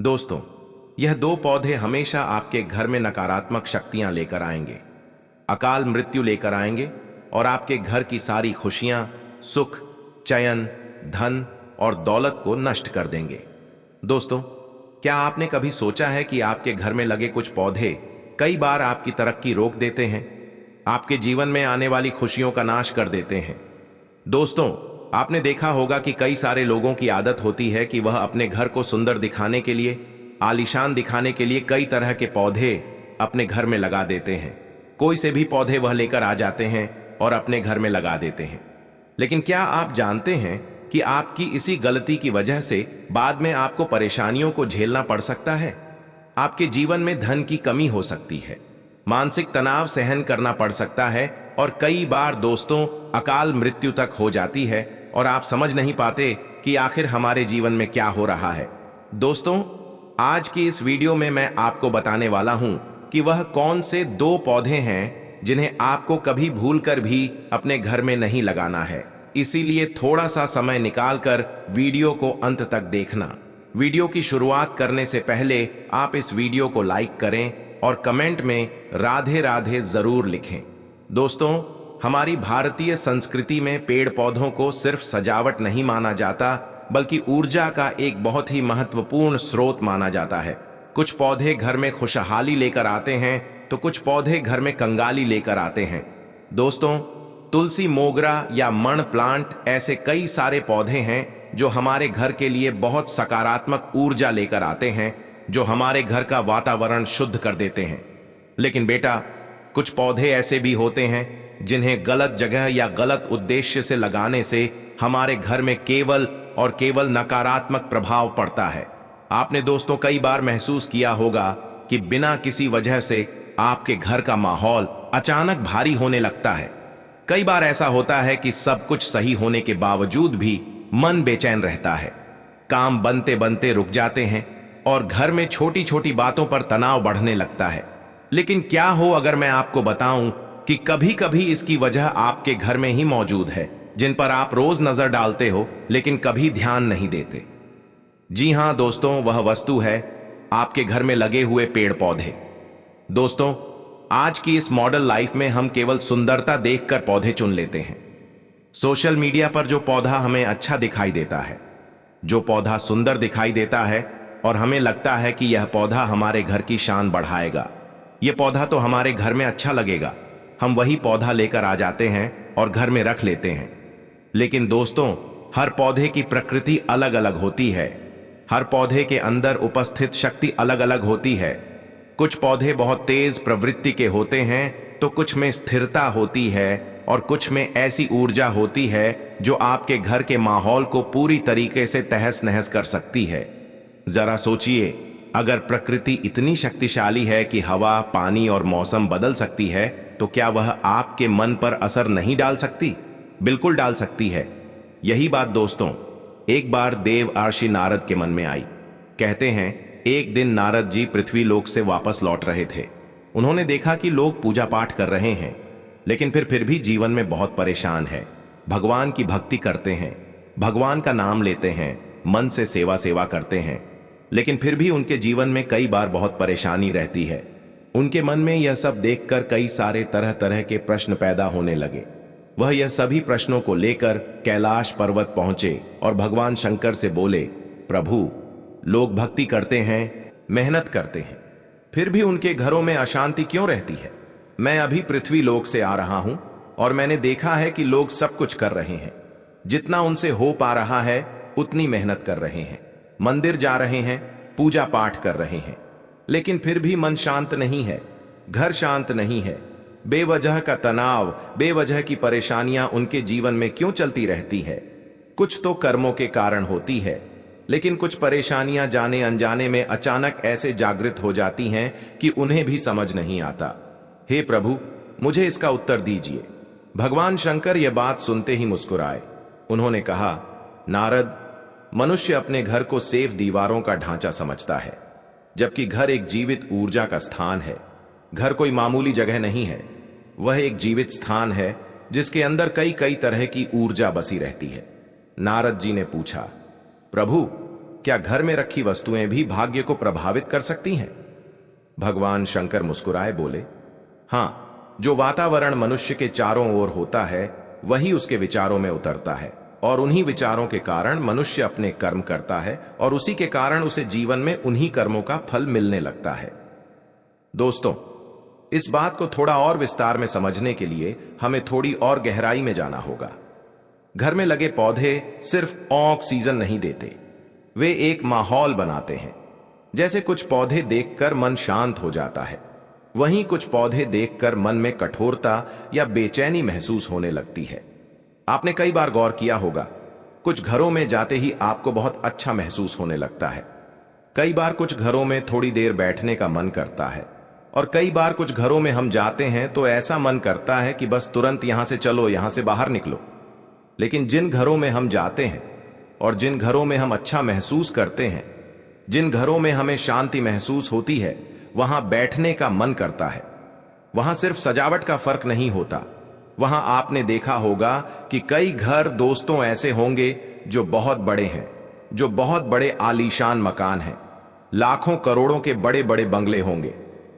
दोस्तों, यह दो पौधे हमेशा आपके घर में नकारात्मक शक्तियां लेकर आएंगे, अकाल मृत्यु लेकर आएंगे और आपके घर की सारी खुशियां, सुख, चयन, धन और दौलत को नष्ट कर देंगे। दोस्तों, क्या आपने कभी सोचा है कि आपके घर में लगे कुछ पौधे कई बार आपकी तरक्की रोक देते हैं, आपके जीवन में आने वाली खुशियों का नाश कर देते हैं? दोस्तों, आपने देखा होगा कि कई सारे लोगों की आदत होती है कि वह अपने घर को सुंदर दिखाने के लिए, आलीशान दिखाने के लिए कई तरह के पौधे अपने घर में लगा देते हैं। कोई से भी पौधे वह लेकर आ जाते हैं और अपने घर में लगा देते हैं। लेकिन क्या आप जानते हैं कि आपकी इसी गलती की वजह से बाद में आपको परेशानियों को झेलना पड़ सकता है? आपके जीवन में धन की कमी हो सकती है, मानसिक तनाव सहन करना पड़ सकता है और कई बार दोस्तों अकाल मृत्यु तक हो जाती है और आप समझ नहीं पाते कि आखिर हमारे जीवन में क्या हो रहा है। दोस्तों, आज की इस वीडियो में मैं आपको बताने वाला हूं कि वह कौन से दो पौधे हैं जिन्हें आपको कभी भूलकर भी अपने घर में नहीं लगाना है। इसीलिए थोड़ा सा समय निकालकर वीडियो को अंत तक देखना। वीडियो की शुरुआत करने से पहले आप इस वीडियो को लाइक करें और कमेंट में राधे राधे जरूर लिखें। दोस्तों, हमारी भारतीय संस्कृति में पेड़ पौधों को सिर्फ सजावट नहीं माना जाता, बल्कि ऊर्जा का एक बहुत ही महत्वपूर्ण स्रोत माना जाता है। कुछ पौधे घर में खुशहाली लेकर आते हैं तो कुछ पौधे घर में कंगाली लेकर आते हैं। दोस्तों, तुलसी, मोगरा या मण प्लांट ऐसे कई सारे पौधे हैं जो हमारे घर के लिए बहुत सकारात्मक ऊर्जा लेकर आते हैं, जो हमारे घर का वातावरण शुद्ध कर देते हैं। लेकिन बेटा, कुछ पौधे ऐसे भी होते हैं जिन्हें गलत जगह या गलत उद्देश्य से लगाने से हमारे घर में केवल और केवल नकारात्मक प्रभाव पड़ता है। आपने दोस्तों कई बार महसूस किया होगा कि बिना किसी वजह से आपके घर का माहौल अचानक भारी होने लगता है। कई बार ऐसा होता है कि सब कुछ सही होने के बावजूद भी मन बेचैन रहता है, काम बनते बनते रुक जाते हैं और घर में छोटी छोटी बातों पर तनाव बढ़ने लगता है। लेकिन क्या हो अगर मैं आपको बताऊं कि कभी कभी इसकी वजह आपके घर में ही मौजूद है, जिन पर आप रोज नजर डालते हो लेकिन कभी ध्यान नहीं देते। जी हां दोस्तों, वह वस्तु है आपके घर में लगे हुए पेड़ पौधे। दोस्तों, आज की इस मॉडल लाइफ में हम केवल सुंदरता देखकर पौधे चुन लेते हैं। सोशल मीडिया पर जो पौधा हमें अच्छा दिखाई देता है, जो पौधा सुंदर दिखाई देता है और हमें लगता है कि यह पौधा हमारे घर की शान बढ़ाएगा, यह पौधा तो हमारे घर में अच्छा लगेगा, हम वही पौधा लेकर आ जाते हैं और घर में रख लेते हैं। लेकिन दोस्तों, हर पौधे की प्रकृति अलग अलग होती है, हर पौधे के अंदर उपस्थित शक्ति अलग अलग होती है। कुछ पौधे बहुत तेज प्रवृत्ति के होते हैं तो कुछ में स्थिरता होती है और कुछ में ऐसी ऊर्जा होती है जो आपके घर के माहौल को पूरी तरीके से तहस नहस कर सकती है। जरा सोचिए, अगर प्रकृति इतनी शक्तिशाली है कि हवा, पानी और मौसम बदल सकती है, तो क्या वह आपके मन पर असर नहीं डाल सकती? बिल्कुल डाल सकती है। यही बात दोस्तों एक बार देव ऋषि नारद के मन में आई। कहते हैं, एक दिन नारद जी पृथ्वी लोक से वापस लौट रहे थे। उन्होंने देखा कि लोग पूजा पाठ कर रहे हैं, लेकिन फिर भी जीवन में बहुत परेशान है। भगवान की भक्ति करते हैं, भगवान का नाम लेते हैं, मन से सेवा करते हैं, लेकिन फिर भी उनके जीवन में कई बार बहुत परेशानी रहती है। उनके मन में यह सब देखकर कई सारे तरह तरह के प्रश्न पैदा होने लगे। वह यह सभी प्रश्नों को लेकर कैलाश पर्वत पहुंचे और भगवान शंकर से बोले, प्रभु, लोग भक्ति करते हैं, मेहनत करते हैं, फिर भी उनके घरों में अशांति क्यों रहती है? मैं अभी पृथ्वी लोक से आ रहा हूं और मैंने देखा है कि लोग सब कुछ कर रहे हैं, जितना उनसे हो पा रहा है उतनी मेहनत कर रहे हैं, मंदिर जा रहे हैं, पूजा पाठ कर रहे हैं, लेकिन फिर भी मन शांत नहीं है, घर शांत नहीं है। बेवजह का तनाव, बेवजह की परेशानियां उनके जीवन में क्यों चलती रहती है? कुछ तो कर्मों के कारण होती है, लेकिन कुछ परेशानियां जाने अनजाने में अचानक ऐसे जागृत हो जाती हैं कि उन्हें भी समझ नहीं आता। हे प्रभु, मुझे इसका उत्तर दीजिए। भगवान शंकर यह बात सुनते ही मुस्कुराए। उन्होंने कहा, नारद, मनुष्य अपने घर को सेफ दीवारों का ढांचा समझता है, जबकि घर एक जीवित ऊर्जा का स्थान है। घर कोई मामूली जगह नहीं है, वह एक जीवित स्थान है जिसके अंदर कई तरह की ऊर्जा बसी रहती है। नारद जी ने पूछा, प्रभु, क्या घर में रखी वस्तुएं भी भाग्य को प्रभावित कर सकती हैं? भगवान शंकर मुस्कुराए बोले, हां, जो वातावरण मनुष्य के चारों ओर होता है वही उसके विचारों में उतरता है, और उन्हीं विचारों के कारण मनुष्य अपने कर्म करता है और उसी के कारण उसे जीवन में उन्हीं कर्मों का फल मिलने लगता है। दोस्तों, इस बात को थोड़ा और विस्तार में समझने के लिए हमें थोड़ी और गहराई में जाना होगा। घर में लगे पौधे सिर्फ ऑक्सीजन नहीं देते, वे एक माहौल बनाते हैं। जैसे कुछ पौधे देखकर मन शांत हो जाता है, वहीं कुछ पौधे देखकर मन में कठोरता या बेचैनी महसूस होने लगती है। आपने कई बार गौर किया होगा, कुछ घरों में जाते ही आपको बहुत अच्छा महसूस होने लगता है। कई बार कुछ घरों में थोड़ी देर बैठने का मन करता है, और कई बार कुछ घरों में हम जाते हैं तो ऐसा मन करता है कि बस तुरंत यहां से चलो, यहां से बाहर निकलो। लेकिन जिन घरों में हम जाते हैं और जिन घरों में हम अच्छा महसूस करते हैं, जिन घरों में हमें शांति महसूस होती है, वहां बैठने का मन करता है। वहां सिर्फ सजावट का फर्क नहीं होता, वहां आपने देखा होगा कि कई घर दोस्तों ऐसे होंगे जो बहुत बड़े हैं, जो बहुत बड़े आलीशान मकान हैं, लाखों करोड़ों के बड़े बड़े बंगले होंगे।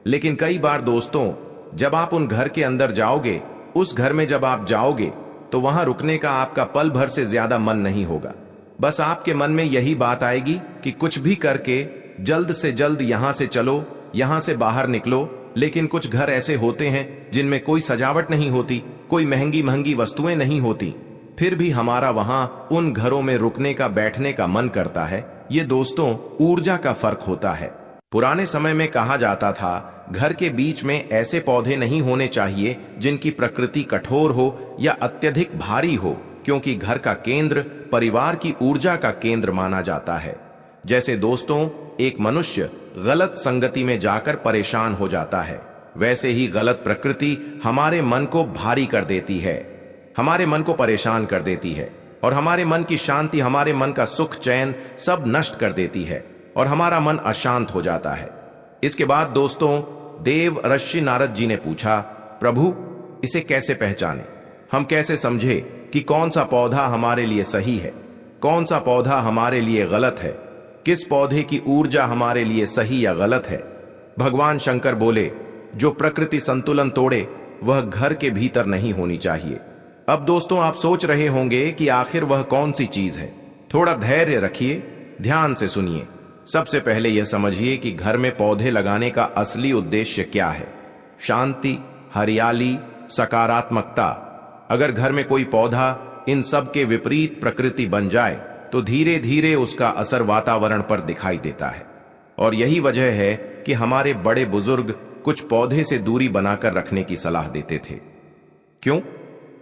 लेकिन कई बार दोस्तों, जब आप उन घर के अंदर जाओगे, उस घर में जब आप जाओगे, तो वहां रुकने का आपका पल भर से ज्यादा मन नहीं होगा। बस आपके मन में यही बात आएगी कि कुछ भी करके जल्द से जल्द यहां से चलो, यहां से बाहर निकलो। लेकिन कुछ घर ऐसे होते हैं जिनमें कोई सजावट नहीं होती, कोई महंगी महंगी वस्तुएं नहीं होती, फिर भी हमारा वहां उन घरों में रुकने का, बैठने का मन करता है। ये दोस्तों ऊर्जा का फर्क होता है। पुराने समय में कहा जाता था, घर के बीच में ऐसे पौधे नहीं होने चाहिए जिनकी प्रकृति कठोर हो या अत्यधिक भारी हो, क्योंकि घर का केंद्र परिवार की ऊर्जा का केंद्र माना जाता है। जैसे दोस्तों, एक मनुष्य गलत संगति में जाकर परेशान हो जाता है, वैसे ही गलत प्रकृति हमारे मन को भारी कर देती है, हमारे मन को परेशान कर देती है, और हमारे मन की शांति, हमारे मन का सुख चैन सब नष्ट कर देती है, और हमारा मन अशांत हो जाता है। इसके बाद दोस्तों, देव ऋषि नारद जी ने पूछा, प्रभु, इसे कैसे पहचाने? हम कैसे समझे कि कौन सा पौधा हमारे लिए सही है, कौन सा पौधा हमारे लिए गलत है, किस पौधे की ऊर्जा हमारे लिए सही या गलत है? भगवान शंकर बोले, जो प्रकृति संतुलन तोड़े वह घर के भीतर नहीं होनी चाहिए। अब दोस्तों, आप सोच रहे होंगे कि आखिर वह कौन सी चीज है। थोड़ा धैर्य रखिए, ध्यान से सुनिए। सबसे पहले यह समझिए कि घर में पौधे लगाने का असली उद्देश्य क्या है। शांति, हरियाली, सकारात्मकता। अगर घर में कोई पौधा इन सब के विपरीत प्रकृति बन जाए तो धीरे धीरे उसका असर वातावरण पर दिखाई देता है। और यही वजह है कि हमारे बड़े बुजुर्ग कुछ पौधे से दूरी बनाकर रखने की सलाह देते थे। क्यों?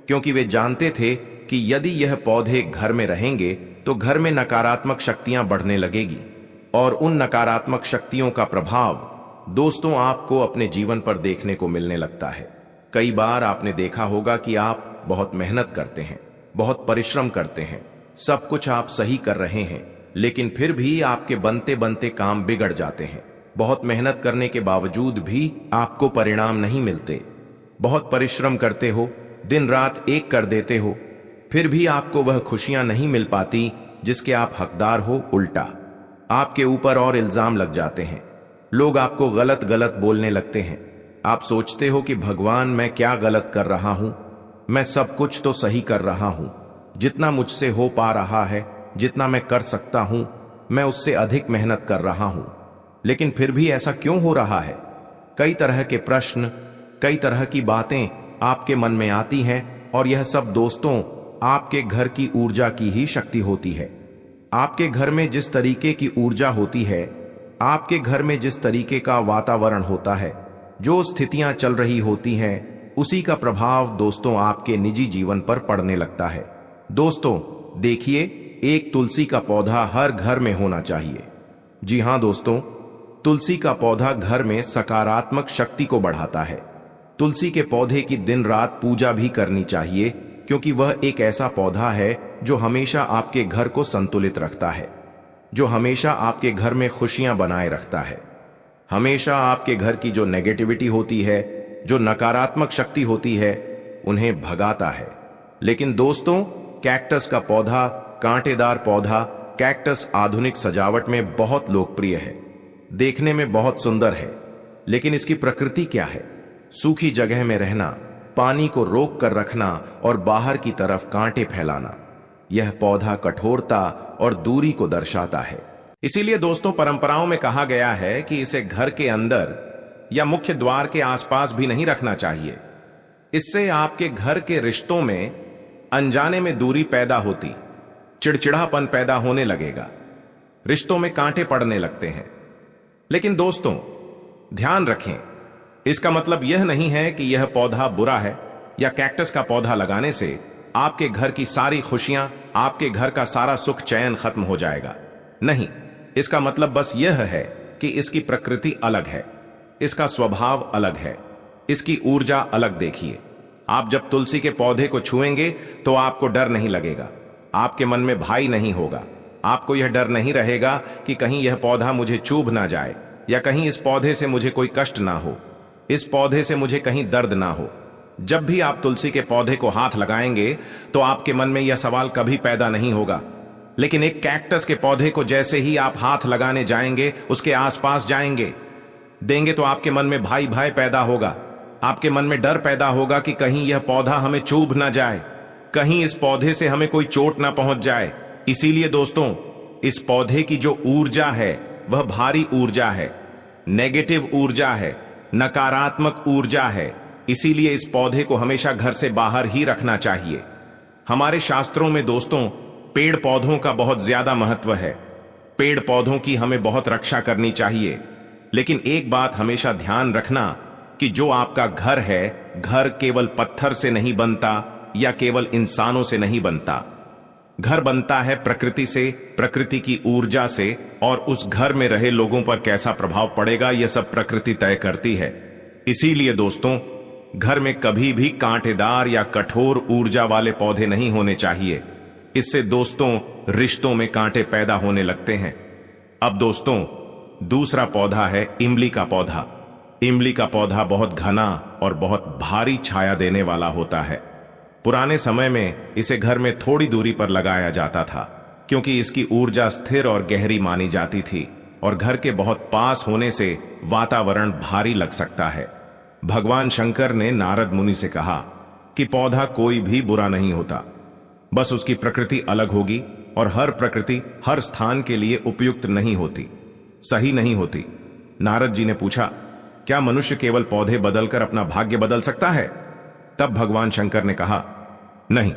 क्योंकि वे जानते थे कि यदि यह पौधे घर में रहेंगे तो घर में नकारात्मक शक्तियां बढ़ने लगेगी, और उन नकारात्मक शक्तियों का प्रभाव दोस्तों आपको अपने जीवन पर देखने को मिलने लगता है। कई बार आपने देखा होगा कि आप बहुत मेहनत करते हैं, बहुत परिश्रम करते हैं, सब कुछ आप सही कर रहे हैं, लेकिन फिर भी आपके बनते बनते काम बिगड़ जाते हैं। बहुत मेहनत करने के बावजूद भी आपको परिणाम नहीं मिलते। बहुत परिश्रम करते हो, दिन रात एक कर देते हो, फिर भी आपको वह खुशियां नहीं मिल पाती जिसके आप हकदार हो। उल्टा आपके ऊपर और इल्जाम लग जाते हैं, लोग आपको गलत गलत बोलने लगते हैं। आप सोचते हो कि भगवान, मैं क्या गलत कर रहा हूं? मैं सब कुछ तो सही कर रहा हूं, जितना मुझसे हो पा रहा है, जितना मैं कर सकता हूं, मैं उससे अधिक मेहनत कर रहा हूं, लेकिन फिर भी ऐसा क्यों हो रहा है? कई तरह के प्रश्न, कई तरह की बातें आपके मन में आती हैं, और यह सब दोस्तों आपके घर की ऊर्जा की ही शक्ति होती है। आपके घर में जिस तरीके की ऊर्जा होती है, आपके घर में जिस तरीके का वातावरण होता है, जो स्थितियां चल रही होती हैं, उसी का प्रभाव दोस्तों आपके निजी जीवन पर पड़ने लगता है। दोस्तों देखिए, एक तुलसी का पौधा हर घर में होना चाहिए। जी हां दोस्तों, तुलसी का पौधा घर में सकारात्मक शक्ति को बढ़ाता है। तुलसी के पौधे की दिन रात पूजा भी करनी चाहिए, क्योंकि वह एक ऐसा पौधा है जो हमेशा आपके घर को संतुलित रखता है, जो हमेशा आपके घर में खुशियां बनाए रखता है, हमेशा आपके घर की जो नेगेटिविटी होती है, जो नकारात्मक शक्ति होती है, उन्हें भगाता है। लेकिन दोस्तों, कैक्टस का पौधा, कांटेदार पौधा कैक्टस आधुनिक सजावट में बहुत लोकप्रिय है, देखने में बहुत सुंदर है, लेकिन इसकी प्रकृति क्या है? सूखी जगह में रहना, पानी को रोक कर रखना और बाहर की तरफ कांटे फैलाना। यह पौधा कठोरता और दूरी को दर्शाता है। इसीलिए दोस्तों, परंपराओं में कहा गया है कि इसे घर के अंदर या मुख्य द्वार के आसपास भी नहीं रखना चाहिए। इससे आपके घर के रिश्तों में अनजाने में दूरी पैदा होती, चिड़चिड़ापन पैदा होने लगेगा, रिश्तों में कांटे पड़ने लगते हैं। लेकिन दोस्तों, ध्यान रखें, इसका मतलब यह नहीं है कि यह पौधा बुरा है या कैक्टस का पौधा लगाने से आपके घर की सारी खुशियां, आपके घर का सारा सुख चैन खत्म हो जाएगा। नहीं, इसका मतलब बस यह है कि इसकी प्रकृति अलग है, इसका स्वभाव अलग है, इसकी ऊर्जा अलग देखिए। आप जब तुलसी के पौधे को छुएंगे तो आपको डर नहीं लगेगा, आपके मन में भय नहीं होगा, आपको यह डर नहीं रहेगा कि कहीं यह पौधा मुझे चुभ ना जाए या कहीं इस पौधे से मुझे कोई कष्ट ना हो, इस पौधे से मुझे कहीं दर्द ना हो। जब भी आप तुलसी के पौधे को हाथ लगाएंगे तो आपके मन में यह सवाल कभी पैदा नहीं होगा। लेकिन एक कैक्टस के पौधे को जैसे ही आप हाथ लगाने जाएंगे, उसके आसपास जाएंगे, देंगे तो आपके मन में भय पैदा होगा, आपके मन में डर पैदा होगा कि कहीं यह पौधा हमें चुभ ना जाए, कहीं इस पौधे से हमें कोई चोट ना पहुंच जाए। इसीलिए दोस्तों, इस पौधे की जो ऊर्जा है वह भारी ऊर्जा है, नेगेटिव ऊर्जा है, नकारात्मक ऊर्जा है। इसीलिए इस पौधे को हमेशा घर से बाहर ही रखना चाहिए। हमारे शास्त्रों में दोस्तों, पेड़ पौधों का बहुत ज्यादा महत्व है। पेड़ पौधों की हमें बहुत रक्षा करनी चाहिए। लेकिन एक बात हमेशा ध्यान रखना कि जो आपका घर है, घर केवल पत्थर से नहीं बनता या केवल इंसानों से नहीं बनता। घर बनता है प्रकृति से, प्रकृति की ऊर्जा से, और उस घर में रहे लोगों पर कैसा प्रभाव पड़ेगा यह सब प्रकृति तय करती है। इसीलिए दोस्तों, घर में कभी भी कांटेदार या कठोर ऊर्जा वाले पौधे नहीं होने चाहिए। इससे दोस्तों, रिश्तों में कांटे पैदा होने लगते हैं। अब दोस्तों, दूसरा पौधा है इमली का पौधा। इमली का पौधा बहुत घना और बहुत भारी छाया देने वाला होता है। पुराने समय में इसे घर में थोड़ी दूरी पर लगाया जाता था, क्योंकि इसकी ऊर्जा स्थिर और गहरी मानी जाती थी और घर के बहुत पास होने से वातावरण भारी लग सकता है। भगवान शंकर ने नारद मुनि से कहा कि पौधा कोई भी बुरा नहीं होता, बस उसकी प्रकृति अलग होगी और हर प्रकृति हर स्थान के लिए उपयुक्त नहीं होती, सही नहीं होती। नारद जी ने पूछा, क्या मनुष्य केवल पौधे बदलकर अपना भाग्य बदल सकता है? तब भगवान शंकर ने कहा, नहीं,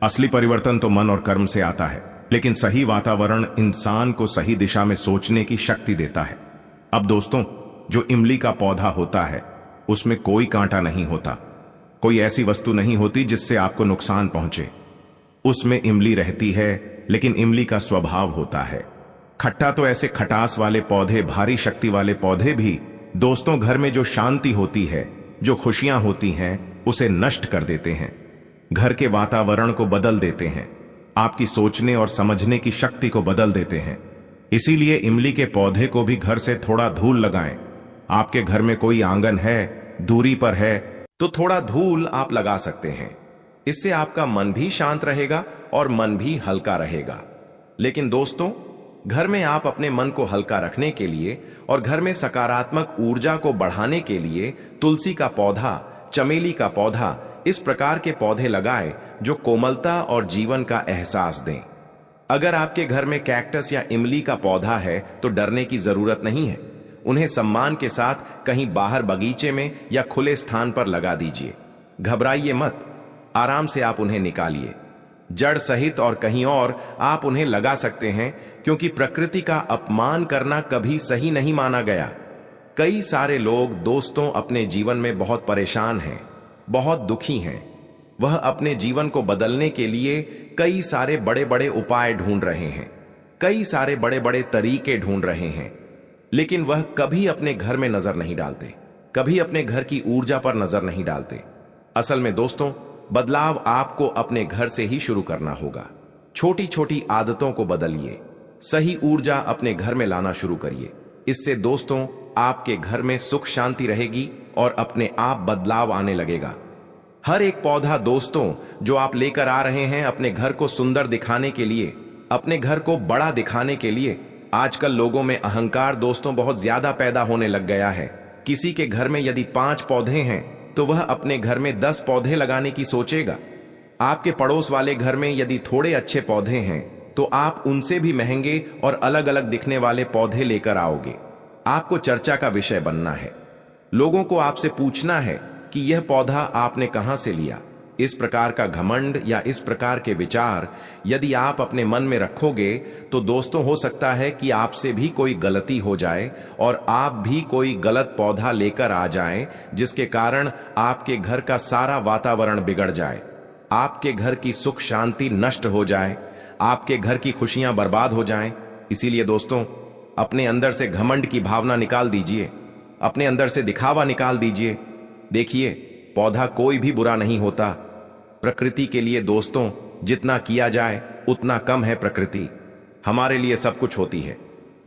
असली परिवर्तन तो मन और कर्म से आता है, लेकिन सही वातावरण इंसान को सही दिशा में सोचने की शक्ति देता है। अब दोस्तों, जो इमली का पौधा होता है उसमें कोई कांटा नहीं होता, कोई ऐसी वस्तु नहीं होती जिससे आपको नुकसान पहुंचे। उसमें इमली रहती है, लेकिन इमली का स्वभाव होता है खट्टा। तो ऐसे खटास वाले पौधे, भारी शक्ति वाले पौधे भी दोस्तों घर में जो शांति होती है, जो खुशियां होती हैं, उसे नष्ट कर देते हैं, घर के वातावरण को बदल देते हैं, आपकी सोचने और समझने की शक्ति को बदल देते हैं। इसीलिए इमली के पौधे को भी घर से थोड़ा धूल लगाएं। आपके घर में कोई आंगन है, दूरी पर है, तो थोड़ा धूल आप लगा सकते हैं। इससे आपका मन भी शांत रहेगा और मन भी हल्का रहेगा। लेकिन दोस्तों, घर में आप अपने मन को हल्का रखने के लिए और घर में सकारात्मक ऊर्जा को बढ़ाने के लिए तुलसी का पौधा, चमेली का पौधा, इस प्रकार के पौधे लगाएं जो कोमलता और जीवन का एहसास दें। अगर आपके घर में कैक्टस या इमली का पौधा है तो डरने की जरूरत नहीं है। उन्हें सम्मान के साथ कहीं बाहर बगीचे में या खुले स्थान पर लगा दीजिए। घबराइए मत, आराम से आप उन्हें निकालिए। जड़ सहित और कहीं और आप उन्हें लगा सकते हैं, क्योंकि प्रकृति का अपमान करना कभी सही नहीं माना गया। कई सारे लोग दोस्तों अपने जीवन में बहुत परेशान हैं, बहुत दुखी हैं। वह अपने जीवन को बदलने के लिए कई सारे बड़े बड़े उपाय ढूंढ रहे हैं, कई सारे बड़े बड़े तरीके ढूंढ रहे हैं, लेकिन वह कभी अपने घर में नजर नहीं डालते, कभी अपने घर की ऊर्जा पर नजर नहीं डालते। असल में दोस्तों, बदलाव आपको अपने घर से ही शुरू करना होगा। छोटी छोटी आदतों को बदलिए, सही ऊर्जा अपने घर में लाना शुरू करिए। इससे दोस्तों आपके घर में सुख शांति रहेगी और अपने आप बदलाव आने लगेगा। हर एक पौधा दोस्तों जो आप लेकर आ रहे हैं अपने घर को सुंदर दिखाने के लिए, अपने घर को बड़ा दिखाने के लिए आजकल लोगों में अहंकार दोस्तों बहुत ज्यादा पैदा होने लग गया है। किसी के घर में यदि 5 पौधे हैं तो वह अपने घर में 10 पौधे लगाने की सोचेगा। आपके पड़ोस वाले घर में यदि थोड़े अच्छे पौधे हैं तो आप उनसे भी महंगे और अलग अलग दिखने वाले पौधे लेकर आओगे। आपको चर्चा का विषय बनना है। लोगों को आपसे पूछना है कि यह पौधा आपने कहां से लिया। इस प्रकार का घमंड या इस प्रकार के विचार यदि आप अपने मन में रखोगे तो दोस्तों हो सकता है कि आपसे भी कोई गलती हो जाए और आप भी कोई गलत पौधा लेकर आ जाएं, जिसके कारण आपके घर का सारा वातावरण बिगड़ जाए, आपके घर की सुख शांति नष्ट हो जाए, आपके घर की खुशियां बर्बाद हो जाएं। इसीलिए दोस्तों, अपने अंदर से घमंड की भावना निकाल दीजिए, अपने अंदर से दिखावा निकाल दीजिए। देखिए, पौधा कोई भी बुरा नहीं होता। प्रकृति के लिए दोस्तों जितना किया जाए उतना कम है। प्रकृति हमारे लिए सब कुछ होती है।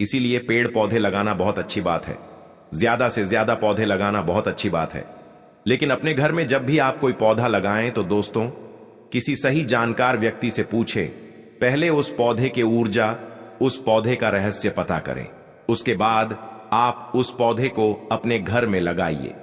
इसीलिए पेड़ पौधे लगाना बहुत अच्छी बात है, ज्यादा से ज्यादा पौधे लगाना बहुत अच्छी बात है। लेकिन अपने घर में जब भी आप कोई पौधा लगाएं तो दोस्तों किसी सही जानकार व्यक्ति से पूछें। पहले उस पौधे के ऊर्जा, उस पौधे का रहस्य पता करें। उसके बाद आप उस पौधे को अपने घर में लगाइए।